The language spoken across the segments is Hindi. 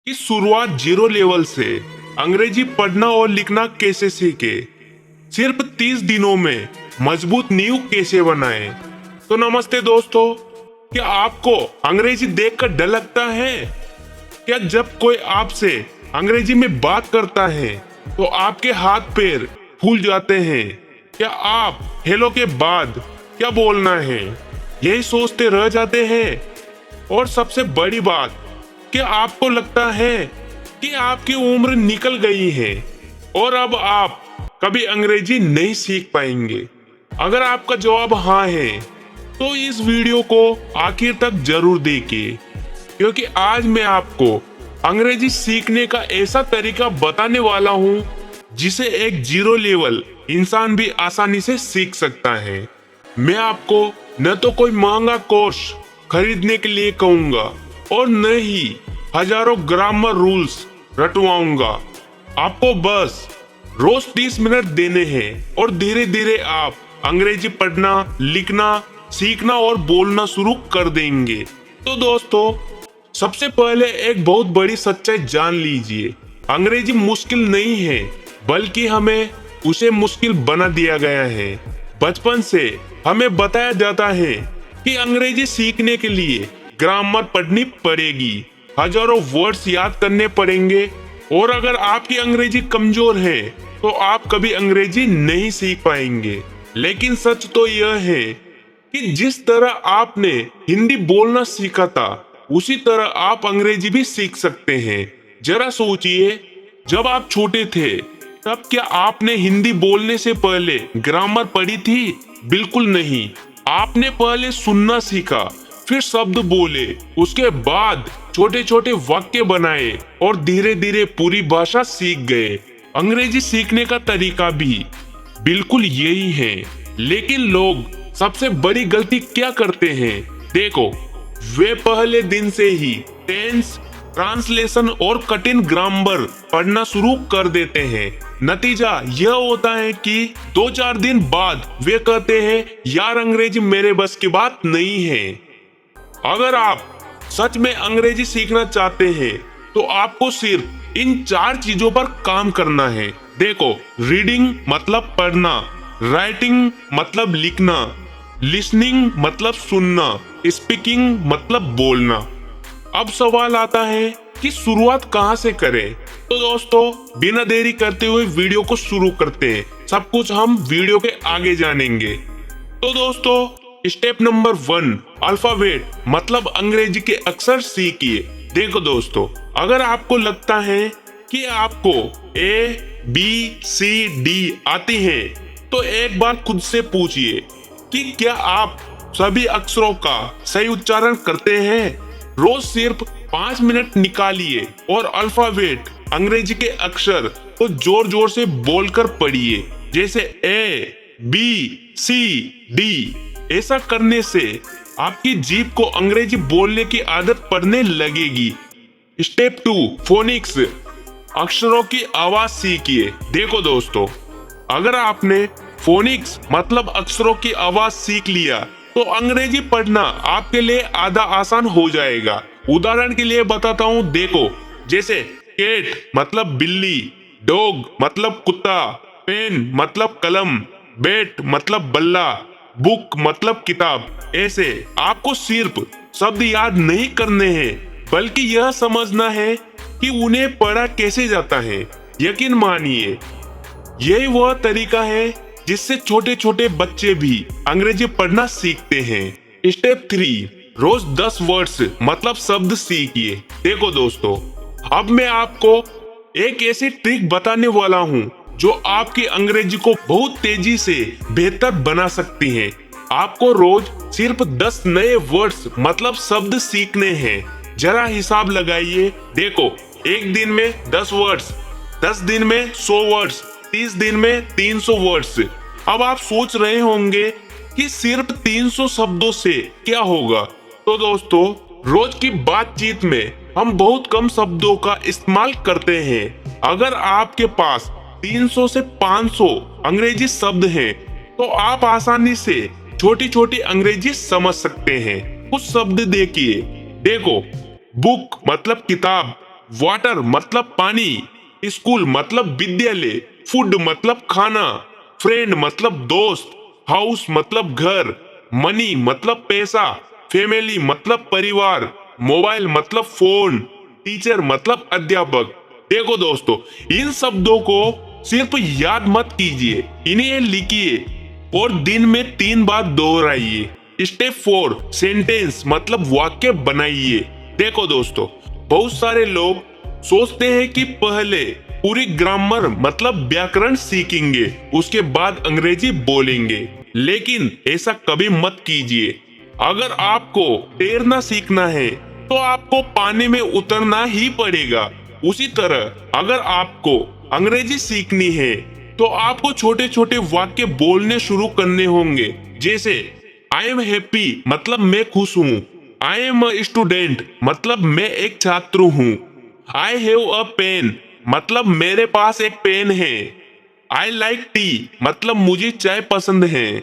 कि शुरुआत जीरो लेवल से अंग्रेजी पढ़ना और लिखना कैसे सीखे, सिर्फ 30 दिनों में मजबूत नींव कैसे बनाएं। तो नमस्ते दोस्तों, क्या आपको अंग्रेजी देखकर डर लगता है? क्या जब कोई आपसे अंग्रेजी में बात करता है तो आपके हाथ पैर फूल जाते हैं? क्या आप हेलो के बाद क्या बोलना है यही सोचते रह जाते हैं? और सबसे बड़ी बात, क्या आपको लगता है कि आपकी उम्र निकल गई है और अब आप कभी अंग्रेजी नहीं सीख पाएंगे? अगर आपका जवाब हाँ है तो इस वीडियो को आखिर तक जरूर देखिए, क्योंकि आज मैं आपको अंग्रेजी सीखने का ऐसा तरीका बताने वाला हूँ जिसे एक जीरो लेवल इंसान भी आसानी से सीख सकता है। मैं आपको न तो कोई महंगा कोर्स खरीदने के लिए कहूँगा और न ही हजारों ग्रामर रूल्स रटवाऊंगा। आपको बस रोज 30 मिनट देने हैं और धीरे धीरे आप अंग्रेजी पढ़ना, लिखना, सीखना और बोलना शुरू कर देंगे। तो दोस्तों, सबसे पहले एक बहुत बड़ी सच्चाई जान लीजिए, अंग्रेजी मुश्किल नहीं है, बल्कि हमें उसे मुश्किल बना दिया गया है। बचपन से हमें बताया जाता है कि अंग्रेजी सीखने के लिए ग्रामर पढ़नी पड़ेगी, हजारों वर्ड्स याद करने पड़ेंगे, और अगर आपकी अंग्रेजी कमजोर है तो आप कभी अंग्रेजी नहीं सीख पाएंगे। लेकिन सच तो यह है कि जिस तरह आपने हिंदी बोलना सीखा था उसी तरह आप अंग्रेजी भी सीख सकते हैं। जरा सोचिए, जब आप छोटे थे तब क्या आपने हिंदी बोलने से पहले ग्रामर पढ़ी थी? बिल्कुल नहीं। आपने पहले सुनना सीखा, फिर शब्द बोले, उसके बाद छोटे छोटे वाक्य बनाए और धीरे धीरे पूरी भाषा सीख गए। अंग्रेजी सीखने का तरीका भी बिल्कुल यही है। लेकिन लोग सबसे बड़ी गलती क्या करते हैं? देखो, वे पहले दिन से ही टेंस, ट्रांसलेशन और कठिन ग्रामर पढ़ना शुरू कर देते हैं। नतीजा यह होता है कि 2-4 दिन बाद वे कहते हैं, यार अंग्रेजी मेरे बस की बात नहीं है। अगर आप सच में अंग्रेजी सीखना चाहते हैं तो आपको सिर्फ इन 4 चीजों पर काम करना है। देखो, रीडिंग मतलब पढ़ना, राइटिंग मतलब लिखना, लिसनिंग मतलब सुनना, स्पीकिंग मतलब बोलना। अब सवाल आता है कि शुरुआत कहाँ से करें? तो दोस्तों, बिना देरी करते हुए वीडियो को शुरू करते हैं। सब कुछ हम वीडियो के आगे जानेंगे। तो दोस्तों, स्टेप नंबर 1, अल्फाबेट मतलब अंग्रेजी के अक्षर सीखिए। देखो दोस्तों, अगर आपको लगता है कि आपको ABCD आती है तो एक बार खुद से पूछिए कि क्या आप सभी अक्षरों का सही उच्चारण करते हैं। रोज सिर्फ 5 मिनट निकालिए और अल्फाबेट अंग्रेजी के अक्षर को जोर जोर से बोलकर पढ़िए, जैसे ABCD। ऐसा करने से आपकी जीभ को अंग्रेजी बोलने की आदत पड़ने लगेगी। स्टेप 2, फोनिक्स अक्षरों की आवाज सीखिए। देखो दोस्तों, अगर आपने फोनिक्स मतलब अक्षरों की आवाज सीख लिया तो अंग्रेजी पढ़ना आपके लिए आधा आसान हो जाएगा। उदाहरण के लिए बताता हूँ, देखो, जैसे कैट मतलब बिल्ली, डॉग मतलब कुत्ता, पेन मतलब कलम, बैट मतलब बल्ला, बुक मतलब किताब। ऐसे आपको सिर्फ शब्द याद नहीं करने हैं, बल्कि यह समझना है कि उन्हें पढ़ा कैसे जाता है। यकीन मानिए, यही वह तरीका है जिससे छोटे छोटे बच्चे भी अंग्रेजी पढ़ना सीखते हैं। स्टेप 3, रोज 10 वर्ड्स मतलब शब्द सीखिए। देखो दोस्तों, अब मैं आपको एक ऐसी ट्रिक बताने वाला हूँ जो आपकी अंग्रेजी को बहुत तेजी से बेहतर बना सकती है। आपको रोज सिर्फ 10 नए वर्ड्स मतलब शब्द सीखने हैं। जरा हिसाब लगाइए। देखो, एक दिन में 10 वर्ड्स, 10 दिन में 100 वर्ड्स, 30 दिन में 300 वर्ड्स। अब आप सोच रहे होंगे कि सिर्फ 300 शब्दों से क्या होगा? तो दोस्तों, रोज की बातचीत में हम बहुत कम शब्दों का इस्तेमाल करते हैं। अगर आपके पास 300 से 500 अंग्रेजी शब्द हैं, तो आप आसानी से छोटी छोटी अंग्रेजी समझ सकते हैं। कुछ शब्द देखिए। देखो, बुक मतलब किताब, वाटर मतलब पानी, स्कूल मतलब विद्यालय, फूड मतलब खाना, फ्रेंड मतलब दोस्त, हाउस मतलब घर, मनी मतलब पैसा, फैमिली मतलब परिवार, मोबाइल मतलब फोन, टीचर मतलब अध्यापक। देखो दोस्तों, इन शब्दों को सिर्फ याद मत कीजिए, इन्हें लिखिए और दिन में 3 बार दोहराइए। स्टेप 4, सेंटेंस मतलब वाक्य बनाइए। देखो दोस्तों, बहुत सारे लोग सोचते हैं कि पहले पूरी ग्रामर मतलब व्याकरण सीखेंगे, उसके बाद अंग्रेजी बोलेंगे, लेकिन ऐसा कभी मत कीजिए। अगर आपको तैरना सीखना है तो आपको पानी में उतरना ही पड़ेगा। उसी तरह अगर आपको अंग्रेजी सीखनी है तो आपको छोटे छोटे वाक्य बोलने शुरू करने होंगे। जैसे आई एम हैप्पी मतलब मैं खुश हूँ, आई एम अ स्टूडेंट मतलब मैं एक छात्र हूँ, आई हैव अ पेन मतलब मेरे पास एक पेन है, आई लाइक टी मतलब मुझे चाय पसंद है,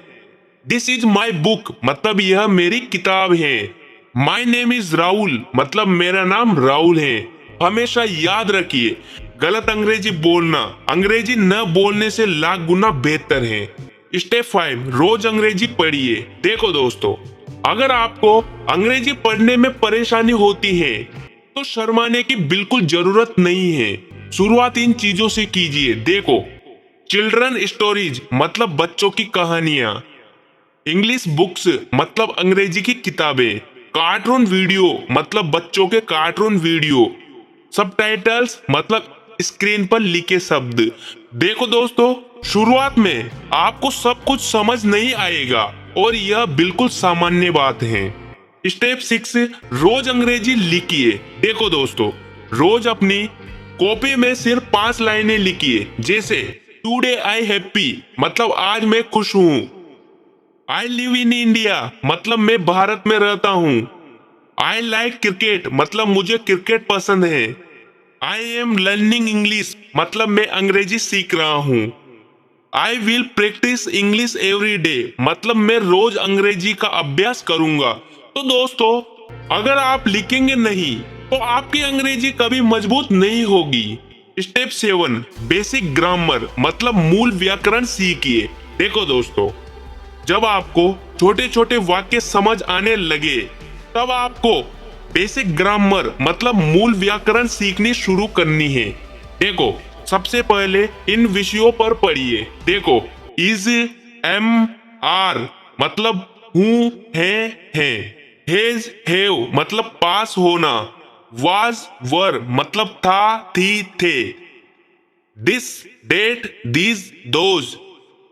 दिस इज माई बुक मतलब यह मेरी किताब है, माई नेम इज राहुल मतलब मेरा नाम राहुल है। हमेशा याद रखिए, गलत अंग्रेजी बोलना अंग्रेजी न बोलने से लाख गुना बेहतर है। स्टेप 5, रोज अंग्रेजी पढ़िए। देखो दोस्तों, अगर आपको अंग्रेजी पढ़ने में परेशानी होती है तो शर्माने की बिल्कुल जरूरत नहीं है। शुरुआत इन चीजों से कीजिए। देखो, चिल्ड्रन स्टोरीज मतलब बच्चों की कहानियां, इंग्लिश बुक्स मतलब अंग्रेजी की किताबें, कार्टून वीडियो मतलब बच्चों के कार्टून वीडियो, सबटाइटल्स मतलब स्क्रीन पर लिखे शब्द। देखो दोस्तों, शुरुआत में आपको सब कुछ समझ नहीं आएगा और यह बिल्कुल सामान्य बात है। स्टेप 6, रोज अंग्रेजी लिखिए। देखो दोस्तों, रोज अपनी कॉपी में सिर्फ 5 लाइनें लिखिए। जैसे टुडे आई हैप्पी मतलब आज मैं खुश हूँ, आई लिव इन इंडिया मतलब मैं भारत में रहता हूँ, आई लाइक क्रिकेट मतलब मुझे क्रिकेट पसंद है, आई एम लर्निंग इंग्लिश मतलब मैं अंग्रेजी सीख रहा हूँ, I will practice English every day मतलब मैं रोज अंग्रेजी का अभ्यास करूंगा। तो दोस्तों, अगर आप लिखेंगे नहीं तो आपकी अंग्रेजी कभी मजबूत नहीं होगी। स्टेप 7, बेसिक ग्रामर मतलब मूल व्याकरण सीखिए। देखो दोस्तों, जब आपको छोटे छोटे वाक्य समझ आने लगे तब आपको बेसिक ग्रामर मतलब मूल व्याकरण सीखनी शुरू करनी है। देखो, सबसे पहले इन विषयों पर पढ़िए। देखो, इज, एम, आर मतलब हूँ, है, हैज, हैव मतलब पास होना, वाज, वर मतलब था, थी, थे, दिस, डेट, दिस, दोज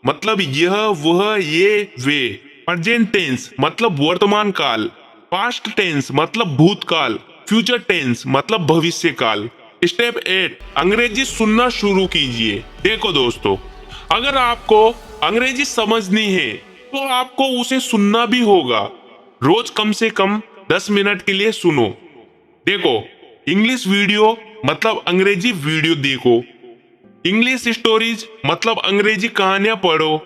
मतलब यह, वह, ये, वे, प्रेजेंट टेंस मतलब वर्तमान काल, पास्ट टेंस मतलब भूतकाल, फ्यूचर टेंस मतलब भविष्य काल। स्टेप 8, अंग्रेजी सुनना शुरू कीजिए। देखो दोस्तों, अगर आपको अंग्रेजी समझनी है तो आपको उसे सुनना भी होगा। रोज कम से कम 10 मिनट के लिए सुनो। देखो, इंग्लिश वीडियो मतलब अंग्रेजी वीडियो देखो, इंग्लिश स्टोरीज मतलब अंग्रेजी कहानियां पढ़ो,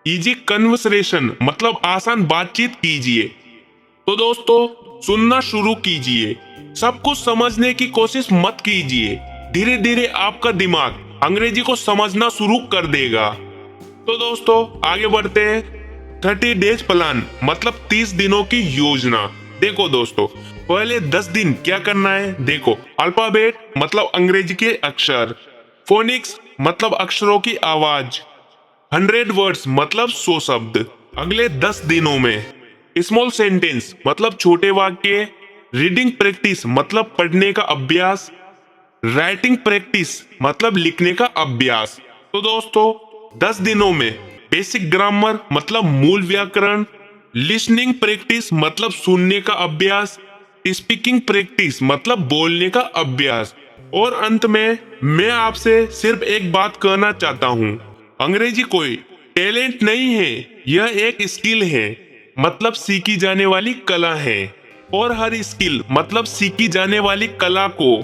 इजी कन्वर्सेशन मतलब आसान बातचीत कीजिए। तो दोस्तों, सुनना शुरू कीजिए, सब कुछ समझने की कोशिश मत कीजिए। धीरे धीरे आपका दिमाग अंग्रेजी को समझना शुरू कर देगा। तो दोस्तों, आगे बढ़ते हैं। 30 डेज प्लान मतलब 30 दिनों की योजना। देखो दोस्तों, पहले 10 दिन क्या करना है। देखो, अल्फाबेट मतलब अंग्रेजी के अक्षर, फोनिक्स मतलब अक्षरों की आवाज, 100 वर्ड्स मतलब 100 शब्द। अगले 10 दिनों में स्मॉल सेंटेंस मतलब छोटे वाक्य, रीडिंग प्रैक्टिस मतलब पढ़ने का अभ्यास, राइटिंग प्रैक्टिस मतलब लिखने का अभ्यास। तो दोस्तों, 10 दिनों में बेसिक ग्रामर मतलब मूल व्याकरण, लिसनिंग प्रैक्टिस मतलब सुनने का अभ्यास, स्पीकिंग प्रैक्टिस मतलब बोलने का अभ्यास, और अंत में मैं आपसे सिर्फ एक बात कहना चाहता हूँ, अंग्रेजी कोई टैलेंट नहीं है, यह एक स्किल है मतलब सीखी जाने वाली कला है। और हर स्किल मतलब सीखी जाने वाली कला को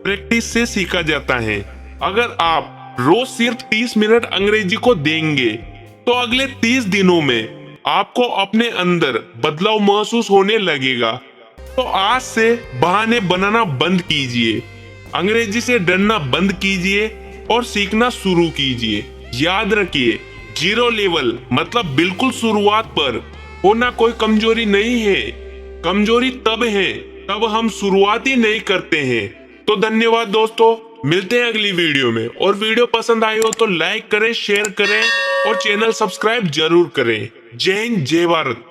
प्रैक्टिस से सीखा जाता है। अगर आप रोज सिर्फ 30 मिनट अंग्रेजी को देंगे तो अगले 30 दिनों में आपको अपने अंदर बदलाव महसूस होने लगेगा। तो आज से बहाने बनाना बंद कीजिए अंग्रेजी से डरना बंद कीजिए और सीखना शुरू कीजिए। याद रखिए, जीरो लेवल मतलब बिल्कुल शुरुआत पर होना कोई कमजोरी नहीं है। कमजोरी तब है तब हम शुरुआत ही नहीं करते हैं। तो धन्यवाद दोस्तों, मिलते हैं अगली वीडियो में। और वीडियो पसंद आई हो तो लाइक करें, शेयर करें और चैनल सब्सक्राइब जरूर करें। जय हिंद, जय भारत।